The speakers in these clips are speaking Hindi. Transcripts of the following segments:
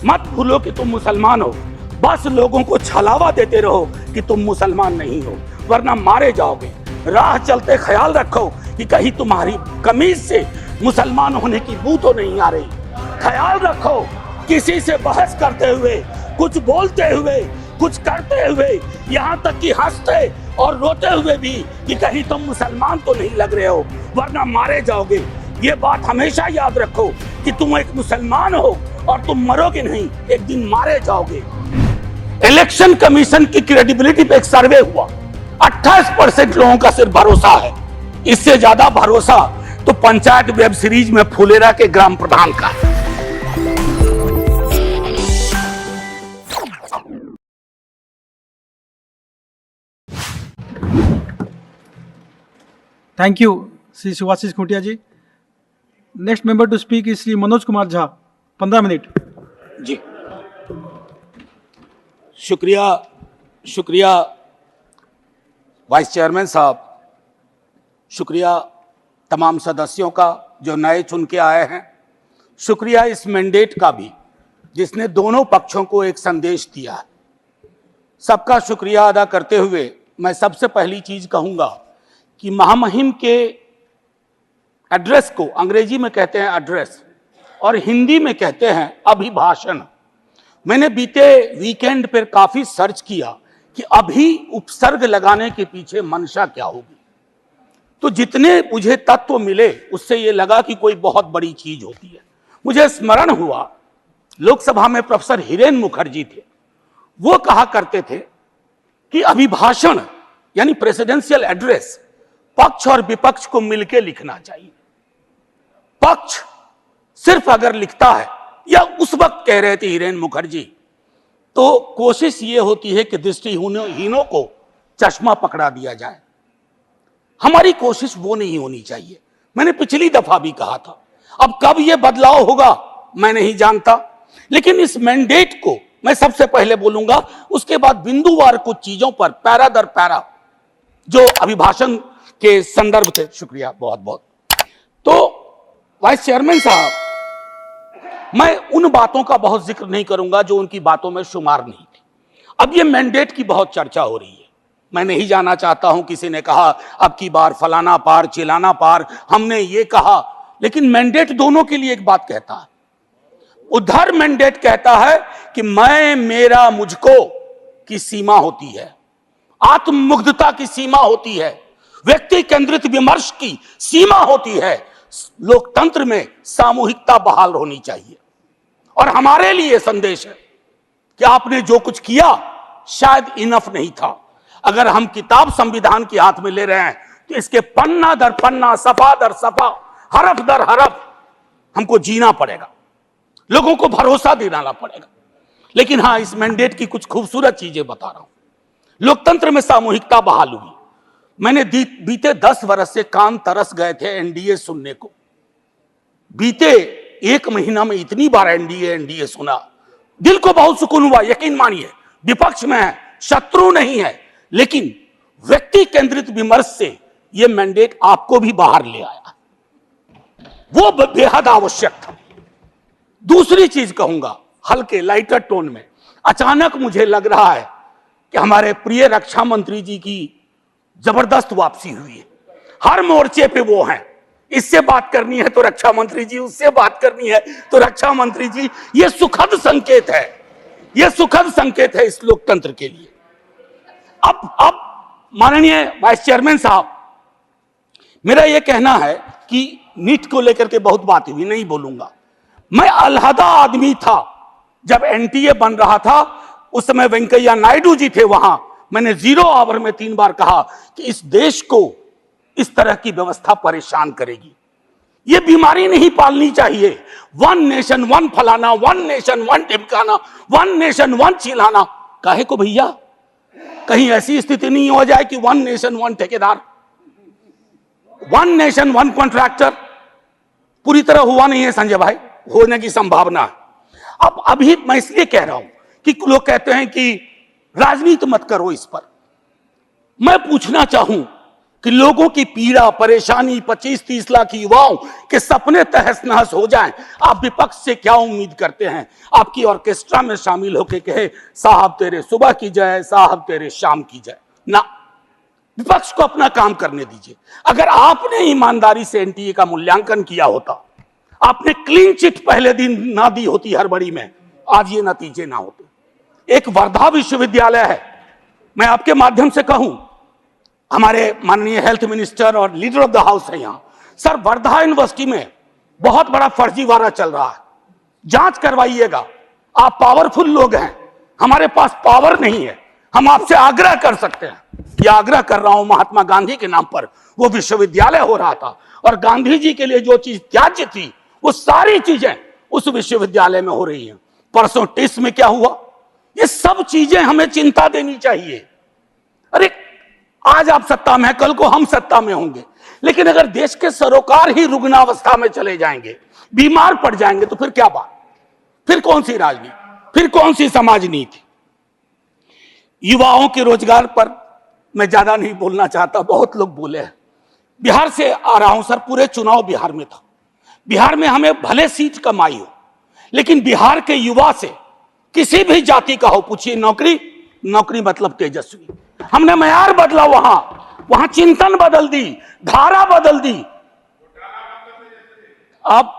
मत भूलो कि तुम मुसलमान हो। बस लोगों को छलावा देते रहो कि तुम मुसलमान नहीं हो, वरना मारे जाओगे। राह चलते ख्याल रखो कि कहीं तुम्हारी कमीज से मुसलमान होने की बू तो नहीं आ रही। ख्याल रखो किसी से बहस करते हुए, कुछ बोलते हुए, कुछ करते हुए, यहाँ तक कि हंसते और रोते हुए भी कि कहीं तुम मुसलमान तो नहीं लग रहे हो, वरना मारे जाओगे। ये बात हमेशा याद रखो कि तुम एक मुसलमान हो और तुम मरोगे नहीं, एक दिन मारे जाओगे। इलेक्शन कमीशन की क्रेडिबिलिटी पे एक सर्वे हुआ, 28% लोगों का सिर्फ भरोसा है। इससे ज्यादा भरोसा तो पंचायत वेब सीरीज में फुलेरा के ग्राम प्रधान का है। Thank you Shri Subhashish Khuntia ji. Next member to speak is Shri Manoj Kumar Jha, 15 minute. जी शुक्रिया वाइस चेयरमैन साहब, शुक्रिया तमाम सदस्यों का जो नए चुन के आए हैं, शुक्रिया इस मैंडेट का भी जिसने दोनों पक्षों को एक संदेश दिया है। सबका शुक्रिया अदा करते हुए मैं सबसे पहली चीज कहूंगा कि महामहिम के एड्रेस को अंग्रेजी में कहते हैं एड्रेस और हिंदी में कहते हैं अभिभाषण। मैंने बीते वीकेंड पर काफी सर्च किया कि अभी उपसर्ग लगाने के पीछे मंशा क्या होगी, तो जितने मुझे तत्व मिले उससे ये लगा कि कोई बहुत बड़ी चीज होती है। मुझे स्मरण हुआ लोकसभा में प्रोफेसर हिरेन मुखर्जी थे, वो कहा करते थे कि अभिभाषण यानी प्रेसिडेंशियल एड्रेस पक्ष और विपक्ष को मिलकर लिखना चाहिए। पक्ष सिर्फ अगर लिखता है, या उस वक्त कह रहे थे हिरेन मुखर्जी, तो कोशिश ये होती है कि दृष्टिहीनों को चश्मा पकड़ा दिया जाए। हमारी कोशिश वो नहीं होनी चाहिए। मैंने पिछली दफा भी कहा था, अब कब ये बदलाव होगा मैं नहीं जानता, लेकिन इस मैंडेट को मैं सबसे पहले बोलूंगा, उसके बाद बिंदुवार कुछ चीजों पर पैरा दर पैरा जो अभिभाषण के संदर्भ थे। शुक्रिया बहुत बहुत। तो वाइस चेयरमैन साहब, मैं उन बातों का बहुत जिक्र नहीं करूंगा जो उनकी बातों में शुमार नहीं थी। अब ये मैंडेट की बहुत चर्चा हो रही है, मैं नहीं जाना चाहता हूं। किसी ने कहा अब की बार फलाना पार चिलाना पार, हमने ये कहा, लेकिन मैंडेट दोनों के लिए एक बात कहता है। उधर मैंडेट कहता है कि मैं मेरा मुझको की सीमा होती है, आत्ममुग्धता की सीमा होती है, व्यक्ति केंद्रित विमर्श की सीमा होती है, लोकतंत्र में सामूहिकता बहाल होनी चाहिए। और हमारे लिए संदेश है कि आपने जो कुछ किया शायद इनफ नहीं था। अगर हम किताब संविधान के हाथ में ले रहे हैं तो इसके पन्ना दर पन्ना, सफा दर सफा, हरफ दर हरफ हमको जीना पड़ेगा, लोगों को भरोसा दिलाना पड़ेगा। लेकिन हां, इस मैंडेट की कुछ खूबसूरत चीजें बता रहा हूं। लोकतंत्र में सामूहिकता बहाल हुई। मैंने बीते 10 वर्ष से कान तरस गए थे एनडीए सुनने को। बीते 1 महीना में इतनी बार एनडीए सुना, दिल को बहुत सुकून हुआ। यकीन मानिए, विपक्ष में है, शत्रु नहीं है, लेकिन व्यक्ति केंद्रित विमर्श से यह मैंडेट आपको भी बाहर ले आया, वो बेहद आवश्यक था। दूसरी चीज कहूंगा हल्के लाइटर टोन में, अचानक मुझे लग रहा है कि हमारे प्रिय रक्षा मंत्री जी की जबरदस्त वापसी हुई है। हर मोर्चे पे वो हैं, इससे बात करनी है तो रक्षा मंत्री जी, उससे बात करनी है तो रक्षा मंत्री जी। ये सुखद संकेत है, ये सुखद संकेत है इस लोकतंत्र के लिए। अब माननीय वाइस चेयरमैन साहब, मेरा यह कहना है कि नीट को लेकर के बहुत बात हुई, नहीं बोलूंगा। मैं अलहदा आदमी था जब एनटीए बन रहा था, उस समय वेंकैया नायडू जी थे वहां। मैंने 0 आवर में 3 बार कहा कि इस देश को इस तरह की व्यवस्था परेशान करेगी। यह बीमारी नहीं पालनी चाहिए। 1 नेशन 1 फलाना, 1 नेशन 1 ढिमकाना, 1 नेशन 1 चिल्लाना। काहे को भैया, कहीं ऐसी स्थिति नहीं हो जाए कि 1 नेशन 1 ठेकेदार, 1 नेशन 1 कॉन्ट्रैक्टर पूरी तरह हुआ नहीं है संजय भाई, होने की संभावना है। अब अभी मैं इसलिए कह रहा हूं कि लोग कहते हैं कि राजनीति मत करो इस पर। मैं पूछना चाहूं कि लोगों की पीड़ा परेशानी 25-30 लाख युवाओं के सपने तहस नहस हो जाएं, आप विपक्ष से क्या उम्मीद करते हैं? आपकी ऑर्केस्ट्रा में शामिल होकर कहे साहब तेरे सुबह की जय, साहब तेरे शाम की जय। ना, विपक्ष को अपना काम करने दीजिए। अगर आपने ईमानदारी से एनटीए का मूल्यांकन किया होता, आपने क्लीन चिट पहले दिन ना दी होती हड़बड़ी में, आज ये नतीजे ना होते। एक वर्धा विश्वविद्यालय है, मैं आपके माध्यम से कहूं, हमारे माननीय हेल्थ मिनिस्टर और लीडर ऑफ द हाउस है यहां, सर वर्धा यूनिवर्सिटी में बहुत बड़ा फर्जीवाड़ा चल रहा है, जांच करवाइएगा। आप पावरफुल लोग हैं, हमारे पास पावर नहीं है, हम आपसे आग्रह कर सकते हैं। ये आग्रह कर रहा हूं, महात्मा गांधी के नाम पर वो विश्वविद्यालय हो रहा था और गांधी जी के लिए जो चीज त्याज्य थी वो सारी चीजें उस विश्वविद्यालय में हो रही हैं। परसों टिस में क्या हुआ, ये सब चीजें हमें चिंता देनी चाहिए। अरे आज आप सत्ता में हैं, कल को हम सत्ता में होंगे, लेकिन अगर देश के सरोकार ही रुग्णावस्था में चले जाएंगे, बीमार पड़ जाएंगे, तो फिर क्या बात, फिर कौन सी राजनीति, फिर कौन सी समाज नीति? युवाओं के रोजगार पर मैं ज्यादा नहीं बोलना चाहता, बहुत लोग बोले हैं। बिहार से आ रहा हूं सर, पूरे चुनाव बिहार में था। बिहार में हमें भले सीट कम आई हो, लेकिन बिहार के युवा से किसी भी जाति का हो, पूछिए नौकरी, नौकरी मतलब तेजस्वी। हमने मयार बदला, वहां चिंतन बदल दी, धारा बदल दी। अब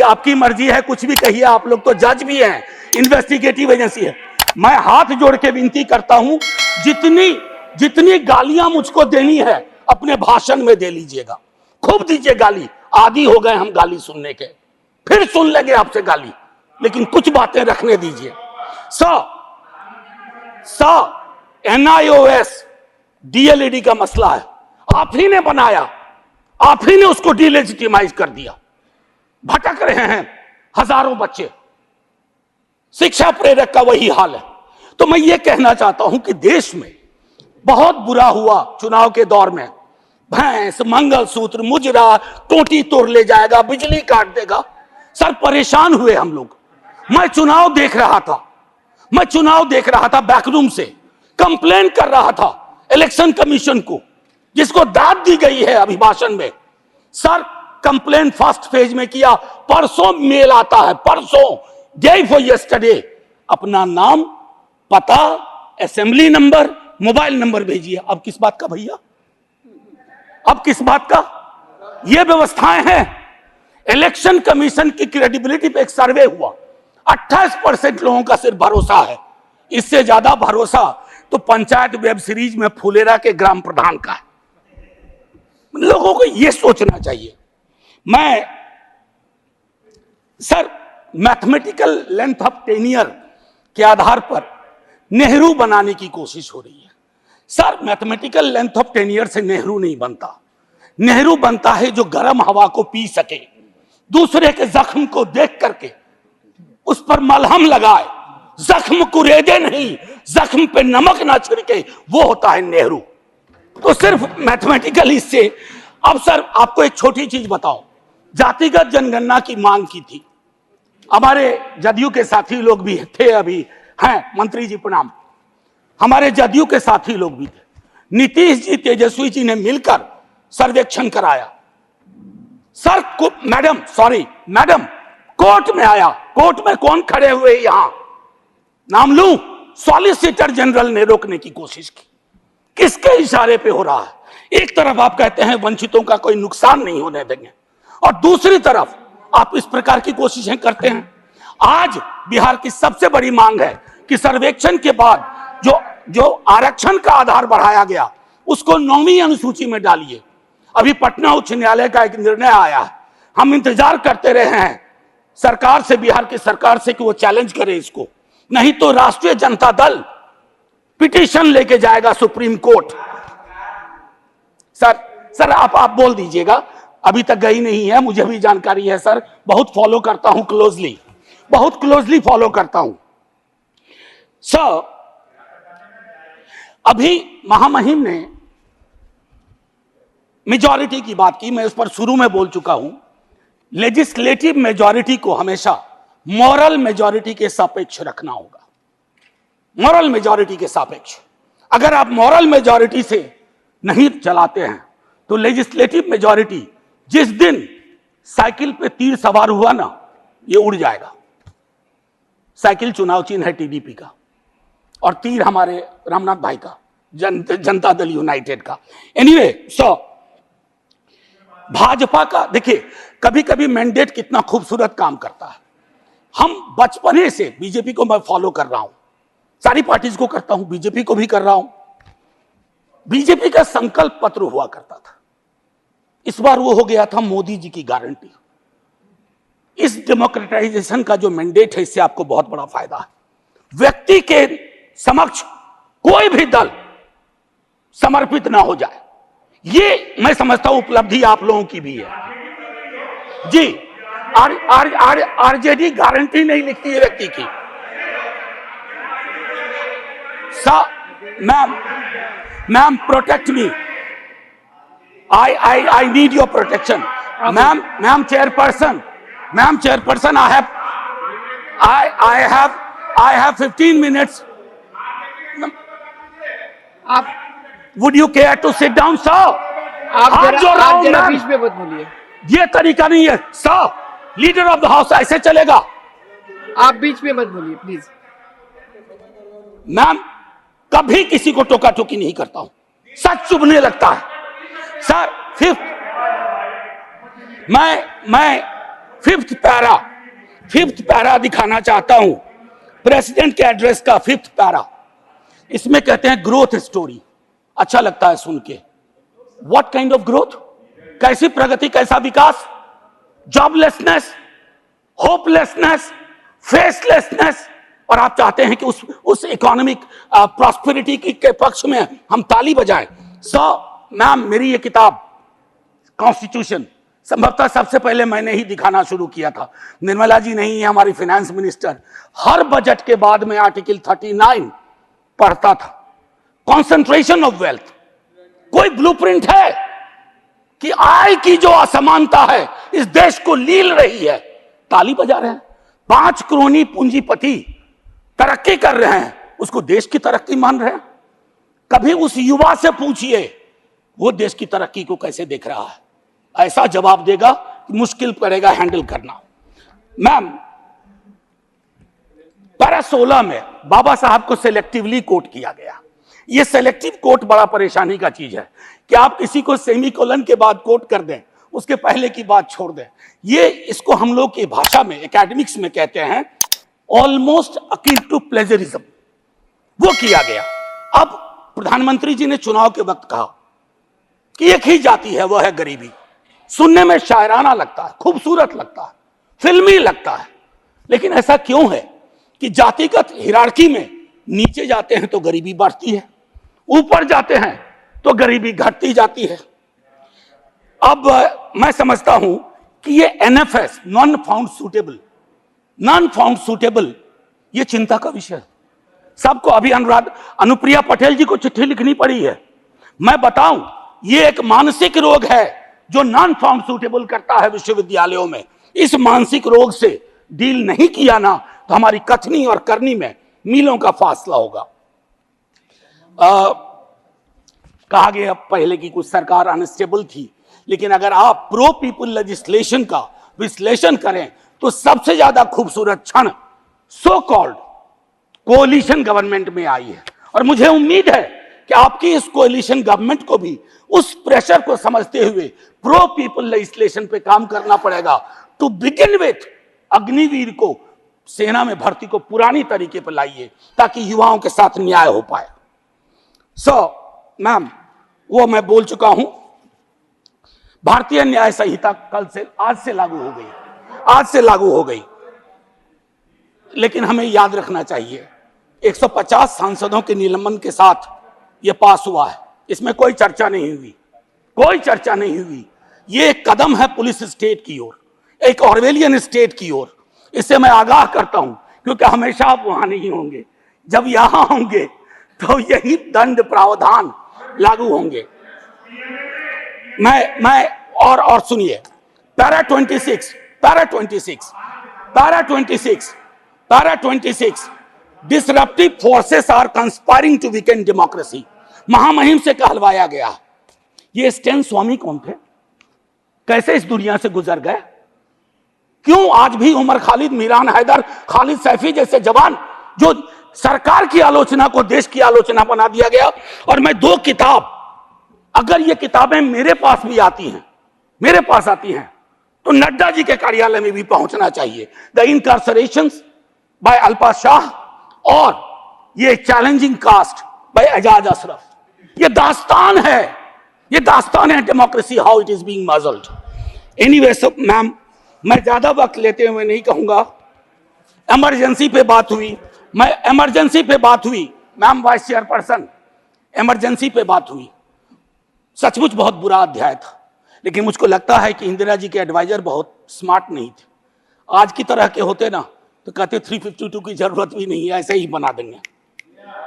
आपकी मर्जी है, कुछ भी कहिए, आप लोग तो जज भी हैं, इन्वेस्टिगेटिव एजेंसी है। मैं हाथ जोड़ के विनती करता हूं, जितनी गालियां मुझको देनी है अपने भाषण में दे लीजिएगा, खूब दीजिए गाली। आदी हो गए हम गाली सुनने के, फिर सुन लेंगे आपसे गाली, लेकिन कुछ बातें रखने दीजिए। NIOS DLED का मसला है, आप ही ने बनाया, आप ही ने उसको डिलेजिटिमाइज कर दिया। भटक रहे हैं हजारों बच्चे, शिक्षा प्रेरक का वही हाल है। तो मैं ये कहना चाहता हूं कि देश में बहुत बुरा हुआ चुनाव के दौर में, भैंस मंगलसूत्र मुजरा टोटी तोड़ ले जाएगा, बिजली काट देगा। सर परेशान हुए हम लोग। मैं चुनाव देख रहा था बैकरूम से, कंप्लेन कर रहा था इलेक्शन कमीशन को, जिसको दाद दी गई है अभिभाषण में। सर कंप्लेन फर्स्ट फेज में किया, परसों मेल आता है, परसों डे फॉर यस्टरडे, अपना नाम, पता, असेंबली नंबर, मोबाइल नंबर भेजिए। अब किस बात का भैया, अब किस बात का? ये व्यवस्थाएं हैं। इलेक्शन कमीशन की क्रेडिबिलिटी पे एक सर्वे हुआ, 28% लोगों का सिर्फ भरोसा है। इससे ज्यादा भरोसा तो पंचायत वेब सीरीज में फुलेरा के ग्राम प्रधान का है। लोगों को यह सोचना चाहिए। मैं sir mathematical length of tenure के आधार पर नेहरू बनाने की कोशिश हो रही है। Sir mathematical length of tenure से नेहरू नहीं बनता। नेहरू बनता है जो गर्म हवा को पी सके, दूसरे के जख्म को देख करके उस पर मलहम लगाए, जख्म कुरेदे नहीं, जख्म पे नमक ना छिड़के, वो होता है नेहरू। तो सिर्फ मैथमेटिकल इससे। अब सर आपको एक छोटी चीज बताओ, जातिगत जनगणना की मांग की थी, हमारे जदयू के साथी लोग भी थे, अभी हैं मंत्री जी प्रणाम, हमारे जदयू के साथी लोग भी थे। नीतीश जी तेजस्वी जी ने मिलकर सर्वेक्षण कराया। सर मैडम कोर्ट में आया, कोर्ट में कौन खड़े हुए यहां, नाम लूं, सॉलिसिटर जनरल ने रोकने की कोशिश की। किसके इशारे पे हो रहा है? एक तरफ आप कहते हैं वंचितों का कोई नुकसान नहीं होने देंगे, और दूसरी तरफ आप इस प्रकार की कोशिशें करते हैं। आज बिहार की सबसे बड़ी मांग है कि सर्वेक्षण के बाद जो आरक्षण का आधार बढ़ाया गया उसको 9वीं अनुसूची में डालिए। अभी पटना उच्च न्यायालय का एक निर्णय आया है, हम इंतजार करते रहे हैं सरकार से, बिहार की सरकार से, कि वो चैलेंज करे इसको, नहीं तो राष्ट्रीय जनता दल पिटीशन लेके जाएगा सुप्रीम कोर्ट। सर आप बोल दीजिएगा, अभी तक गई नहीं है, मुझे भी जानकारी है सर, बहुत फॉलो करता हूं क्लोजली, बहुत क्लोजली फॉलो करता हूं। सर अभी महामहिम ने मेजॉरिटी की बात की, मैं उस पर शुरू में बोल चुका हूं। लेजिस्लेटिव मेजॉरिटी को हमेशा मॉरल मेजॉरिटी के सापेक्ष रखना होगा, मॉरल मेजॉरिटी के सापेक्ष। अगर आप मॉरल मेजॉरिटी से नहीं चलाते हैं तो लेजिस्लेटिव मेजॉरिटी जिस दिन साइकिल पे तीर सवार हुआ ना, ये उड़ जाएगा। साइकिल चुनाव चिन्ह है टीडीपी का और तीर हमारे रामनाथ भाई का, जनता दल यूनाइटेड का। एनीवे, भाजपा का देखिए कभी कभी मैंडेट कितना खूबसूरत काम करता है। हम बचपने से बीजेपी को मैं फॉलो कर रहा हूं, सारी पार्टीज को करता हूं, बीजेपी को भी कर रहा हूं। बीजेपी का संकल्प पत्र हुआ करता था, इस बार वो हो गया था मोदी जी की गारंटी। इस डेमोक्रेटाइजेशन का जो मैंडेट है, इससे आपको बहुत बड़ा फायदा है। व्यक्ति के समक्ष कोई भी दल समर्पित ना हो जाए, ये मैं समझता हूं उपलब्धि आप लोगों की भी है जी। आरजेडी गारंटी नहीं लिखती है व्यक्ति की। Ma'am protect me, I need your protection. Ma'am chairperson, I have 15 minutes. आप Would you care to sit down, sir? आप जरा बीच में मत बोलिए। ये तरीका नहीं है sir, leader of the house ऐसे चलेगा? आप बीच में मत बोलिए प्लीज। मैम कभी किसी को टोका टोकी नहीं करता हूं, सच चुभने लगता है सर। मैं फिफ्थ पैरा दिखाना चाहता हूं, प्रेसिडेंट के एड्रेस का फिफ्थ पैरा। इसमें कहते हैं ग्रोथ स्टोरी, अच्छा लगता है सुन के। What kind of growth? कैसी प्रगति, कैसा विकास? Joblessness, hopelessness, फेसलेसनेस। और आप चाहते हैं कि उस इकोनॉमिक प्रॉस्पेरिटी के पक्ष में हम ताली बजाएं। मैम मेरी ये किताब कॉन्स्टिट्यूशन संभवतः सबसे पहले मैंने ही दिखाना शुरू किया था। निर्मला जी नहीं है हमारी फाइनेंस मिनिस्टर, हर बजट के बाद में आर्टिकल 39 पढ़ता था। कॉन्सेंट्रेशन ऑफ वेल्थ, कोई ब्लूप्रिंट है कि आय की जो असमानता है इस देश को लील रही है, ताली बजा रहे हैं। 5 करोड़ पूंजीपति तरक्की कर रहे हैं, उसको देश की तरक्की मान रहे हैं। कभी उस युवा से पूछिए वो देश की तरक्की को कैसे देख रहा है, ऐसा जवाब देगा कि मुश्किल पड़ेगा हैंडल करना। मैम पैरा 16 में बाबा साहब को सेलेक्टिवली कोट किया गया। यह सेलेक्टिव कोट बड़ा परेशानी का चीज है कि आप किसी को सेमीकोलन के बाद कोट कर दें, उसके पहले की बात छोड़ दें। ये इसको हम लोग की भाषा में एकेडमिक्स में कहते हैं ऑलमोस्ट अकिन टू प्लेजरिज्म, वो किया गया। अब प्रधानमंत्री जी ने चुनाव के वक्त कहा कि एक ही जाति है, वह है गरीबी। सुनने में शायराना लगता है, खूबसूरत लगता है, फिल्मी लगता है, लेकिन ऐसा क्यों है कि जातिगत हिरार्की में नीचे जाते हैं तो गरीबी बढ़ती है, ऊपर जाते हैं तो गरीबी घटती जाती है। अब मैं समझता हूं कि ये एनएफएस, नॉन फाउंड सूटेबल, ये चिंता का विषय है सबको। अभी अनुप्रिया पटेल जी को चिट्ठी लिखनी पड़ी है। मैं बताऊं, ये एक मानसिक रोग है जो नॉन फाउंड सूटेबल करता है विश्वविद्यालयों में। इस मानसिक रोग से डील नहीं किया ना तो हमारी कथनी और करनी में मीलों का फासला होगा। कहा गया पहले की कुछ सरकार अनस्टेबल थी, लेकिन अगर आप प्रो पीपल लेजिस्लेशन का विश्लेषण करें तो सबसे ज्यादा खूबसूरत क्षण सो कॉल्ड कोalition गवर्नमेंट में आई है। और मुझे उम्मीद है कि आपकी इस कोalition गवर्नमेंट को भी उस प्रेशर को समझते हुए प्रो पीपल लेजिस्लेशन पे काम करना पड़ेगा। टू बिगिन विथ अग्निवीर को सेना में भर्ती को पुरानी तरीके पर लाइए ताकि युवाओं के साथ न्याय हो पाए। मैम वो मैं बोल चुका हूं। भारतीय न्याय संहिता आज से लागू हो गई, लेकिन हमें याद रखना चाहिए 150 सांसदों के निलंबन के साथ यह पास हुआ है। इसमें कोई चर्चा नहीं हुई। यह एक कदम है पुलिस स्टेट की ओर, एक ऑर्वेलियन स्टेट की ओर। इससे मैं आगाह करता हूं क्योंकि हमेशा आप वहां नहीं होंगे। जब यहां होंगे तो यही दंड प्रावधान लागू होंगे। मैं और सुनिए, para 26 disruptive forces are conspiring to weaken democracy. महामहिम से कहलवाया गया ये स्टैन स्वामी कौन थे? कैसे इस दुनिया से गुजर गए? क्यों आज भी उमर खालिद, मीरान हैदर, खालिद सैफी जैसे जवान जो सरकार की आलोचना को देश की आलोचना बना दिया गया। और मैं 2 किताब, अगर ये किताबें मेरे पास भी आती हैं, मेरे पास आती हैं, तो नड्डा जी के कार्यालय में भी पहुंचना चाहिए। The incarcerations by Alpa Shah और ये challenging caste by Ajaz Ashraf, ये दास्तान है, ये दास्तान है democracy, how it is being muzzled. Anyway, सब मैम, मैं ज्यादा वक्त लेते हुए नहीं कहूंगा। इमरजेंसी पे बात हुई, मैं इमरजेंसी पे बात हुई मैम, वाइस चेयरपर्सन, इमरजेंसी पे बात हुई। सचमुच बहुत बुरा अध्याय था, लेकिन मुझको लगता है कि इंदिरा जी के एडवाइजर बहुत स्मार्ट नहीं थे। आज की तरह के होते ना तो कहते 352 की जरूरत भी नहीं है, ऐसे ही बना देंगे।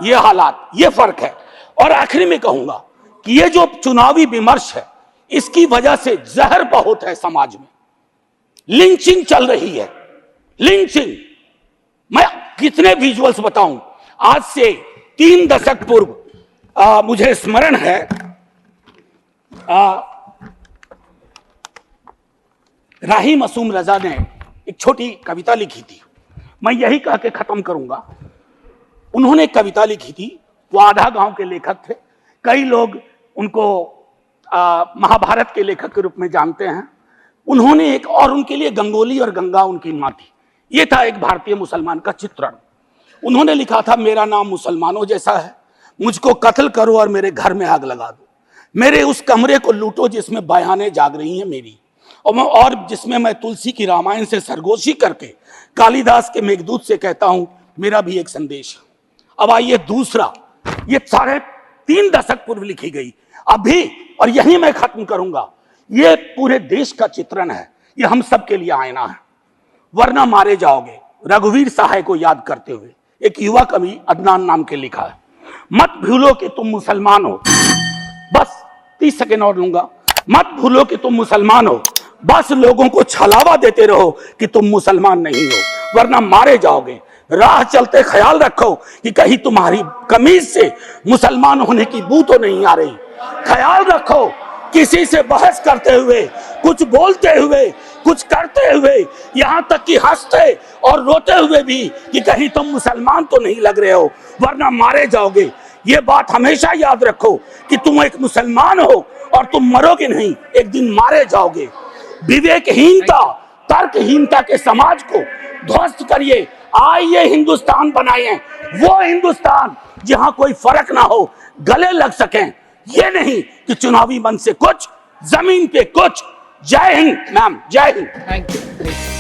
ये हालात, ये फर्क है। और आखिरी में कहूंगा कि ये जो चुनावी विमर्श है, इसकी वजह से जहर बहुत है समाज में। लिंचिंग चल रही है, लिंचिंग। मैं कितने विजुअल्स बताऊं। आज से 3 दशक पूर्व मुझे स्मरण है, राही मासूम रजा ने एक छोटी कविता लिखी थी, मैं यही कह के खत्म करूंगा। उन्होंने कविता लिखी थी, वो आधा गांव के लेखक थे। कई लोग उनको महाभारत के लेखक के रूप में जानते हैं। उन्होंने एक, और उनके लिए गंगोली और गंगा उनकी मां थी। ये था एक भारतीय मुसलमान का चित्रण। उन्होंने लिखा था, मेरा नाम मुसलमानों जैसा है, मुझको कत्ल करो और मेरे घर में आग लगा दो, मेरे उस कमरे को लूटो जिसमें बयानें जाग रही हैं मेरी, और जिसमें मैं तुलसी की रामायण से सरगोशी करके कालिदास के मेघदूत से कहता हूं मेरा भी एक संदेश है। अब आइए दूसरा, ये 3.5 दशक पूर्व लिखी गई अभी, और यही मैं खत्म करूंगा। ये पूरे देश का चित्रण है, ये हम सब के लिए आईना है। वरना मारे जाओगे, रघुवीर सहाय को याद करते हुए एक युवा कवि अदनान नाम के लिखा है। मत भूलो कि तुम मुसलमान हो, बस 30 सेकेंड और लूंगा। मत भूलो कि तुम मुसलमान हो, बस लोगों को छलावा देते रहो कि तुम मुसलमान नहीं हो, वरना मारे जाओगे। राह चलते ख्याल रखो कि कहीं तुम्हारी कमीज से मुसलमान होने की बू तो नहीं आ रही। ख्याल रखो किसी से बहस करते हुए, कुछ बोलते हुए, कुछ करते हुए, यहां तक कि हंसते और रोते हुए भी, कि कहीं तुम मुसलमान तो नहीं लग रहे हो, वरना मारे जाओगे। ये बात हमेशा याद रखो कि तुम एक मुसलमान हो और तुम मरोगे नहीं, एक दिन मारे जाओगे। विवेकहीनता, तर्कहीनता के समाज को ध्वस्त करिए। आइए हिंदुस्तान बनाइए, वो हिंदुस्तान जहां कोई फर्क ना हो, गले लग सकें। ये नहीं कि चुनावी मंच से कुछ, जमीन पे कुछ। जय हिंद मैम, जय हिंद। Thank you.